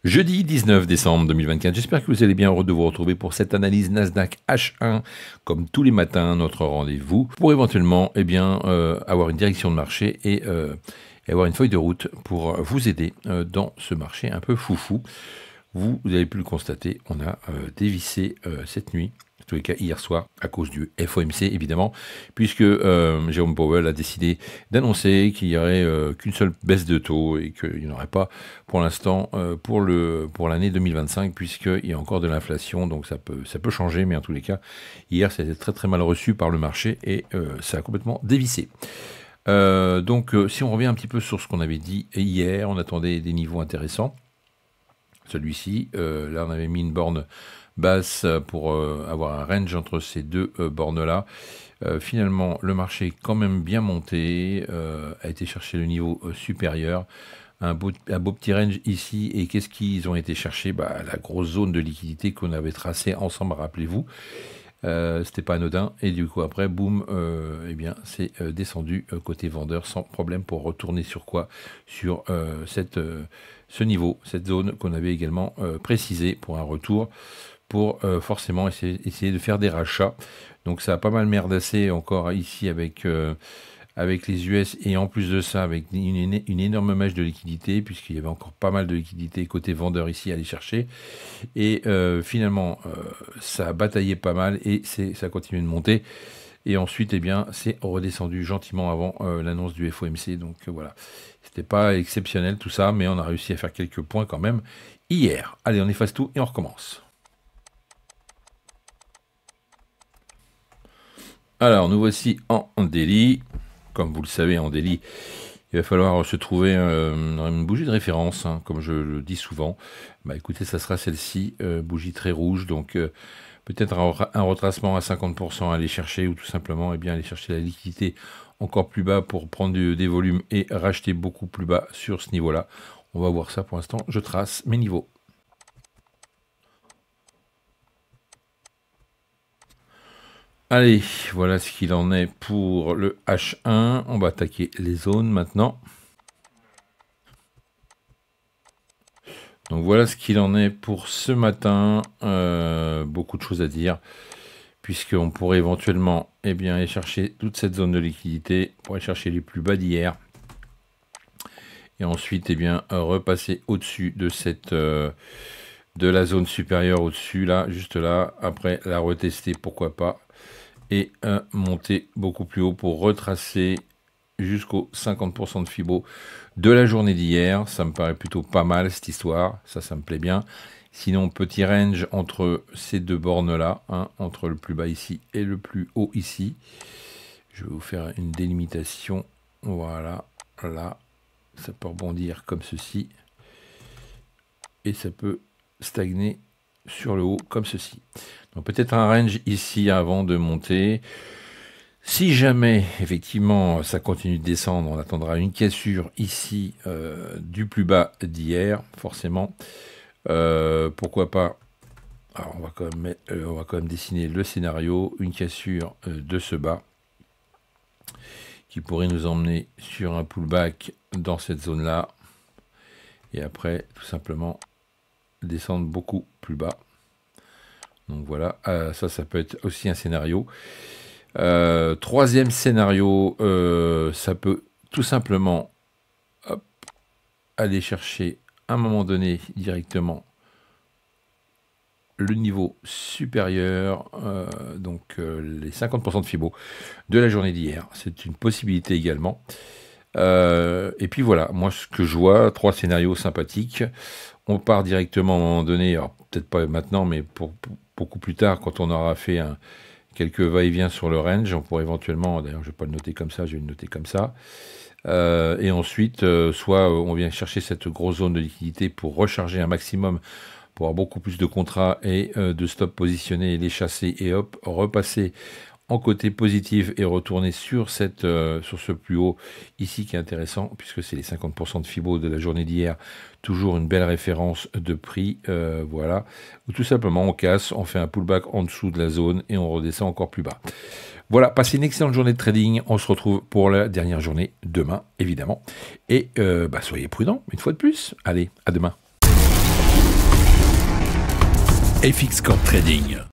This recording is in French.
Jeudi 19 décembre 2024, j'espère que vous allez bien, heureux de vous retrouver pour cette analyse Nasdaq H1, comme tous les matins, notre rendez-vous, pour éventuellement avoir une direction de marché et avoir une feuille de route pour vous aider dans ce marché un peu foufou. Vous avez pu le constater, on a dévissé cette nuit, en tous les cas hier soir, à cause du FOMC évidemment, puisque Jérôme Powell a décidé d'annoncer qu'il n'y aurait qu'une seule baisse de taux et qu'il n'y en aurait pas pour l'instant pour l'année 2025, puisqu'il y a encore de l'inflation, donc ça peut changer, mais en tous les cas, hier ça a été très très mal reçu par le marché et ça a complètement dévissé. Si on revient un petit peu sur ce qu'on avait dit hier, on attendait des niveaux intéressants. Celui-ci, là on avait mis une borne basse pour avoir un range entre ces deux bornes-là. Finalement, le marché est quand même bien monté, a été chercher le niveau supérieur. Un beau petit range ici. Et qu'est-ce qu'ils ont été chercher ? La grosse zone de liquidité qu'on avait tracée ensemble, rappelez-vous. C'était pas anodin. Et du coup, après, boum, c'est descendu côté vendeur sans problème pour retourner sur quoi ? Sur ce niveau, cette zone qu'on avait également précisée pour un retour, pour forcément essayer de faire des rachats. Donc ça a pas mal merdassé encore ici avec les US, et en plus de ça avec une énorme mèche de liquidité, puisqu'il y avait encore pas mal de liquidité côté vendeur ici à aller chercher. Et finalement, ça a bataillé pas mal et ça a continué de monter. Et ensuite, c'est redescendu gentiment avant l'annonce du FOMC. Donc voilà, c'était pas exceptionnel tout ça, mais on a réussi à faire quelques points quand même hier. Allez, on efface tout et on recommence. Alors, nous voici en daily. Comme vous le savez, en daily, il va falloir se trouver une bougie de référence, hein, comme je le dis souvent. Écoutez, ça sera celle-ci, bougie très rouge, donc peut-être un retracement à 50% à aller chercher, ou tout simplement aller chercher la liquidité encore plus bas pour prendre des volumes et racheter beaucoup plus bas sur ce niveau-là. On va voir ça pour l'instant. Je trace mes niveaux. Allez, voilà ce qu'il en est pour le H1. On va attaquer les zones maintenant. Donc voilà ce qu'il en est pour ce matin. Beaucoup de choses à dire, puisqu'on pourrait éventuellement aller chercher toute cette zone de liquidité pour aller chercher les plus bas d'hier. Et ensuite repasser au-dessus de la zone supérieure au-dessus, là, juste là. Après la retester, pourquoi pas. Et monter beaucoup plus haut pour retracer jusqu'au 50% de Fibo de la journée d'hier. Ça me paraît plutôt pas mal cette histoire, ça me plaît bien. Sinon, petit range entre ces deux bornes-là, hein, entre le plus bas ici et le plus haut ici. Je vais vous faire une délimitation, voilà, là. Ça peut rebondir comme ceci. Et ça peut stagner sur le haut comme ceci. Donc peut-être un range ici avant de monter. Si jamais effectivement ça continue de descendre, on attendra une cassure ici du plus bas d'hier, forcément. Pourquoi pas. Alors on va quand même dessiner le scénario, une cassure de ce bas qui pourrait nous emmener sur un pullback dans cette zone là, et après tout simplement descendre beaucoup plus bas. Donc voilà, ça peut être aussi un scénario. Troisième scénario, ça peut tout simplement aller chercher à un moment donné directement le niveau supérieur, les 50% de Fibo de la journée d'hier. C'est une possibilité également. Et puis voilà, moi ce que je vois, 3 scénarios sympathiques. On part directement à un moment donné, alors peut-être pas maintenant, mais pour beaucoup plus tard, quand on aura fait quelques va-et-vient sur le range, on pourrait éventuellement, d'ailleurs je ne vais pas le noter comme ça, je vais le noter comme ça, et ensuite, soit on vient chercher cette grosse zone de liquidité pour recharger un maximum, pour avoir beaucoup plus de contrats et de stop positionnés, les chasser et hop, repasser en côté positif et retourner sur ce plus haut ici qui est intéressant, puisque c'est les 50% de Fibo de la journée d'hier, toujours une belle référence de prix, voilà, ou tout simplement on casse, on fait un pullback en dessous de la zone et on redescend encore plus bas. Voilà, passez une excellente journée de trading, on se retrouve pour la dernière journée demain évidemment, et soyez prudents une fois de plus, allez, à demain. FX Corp Trading.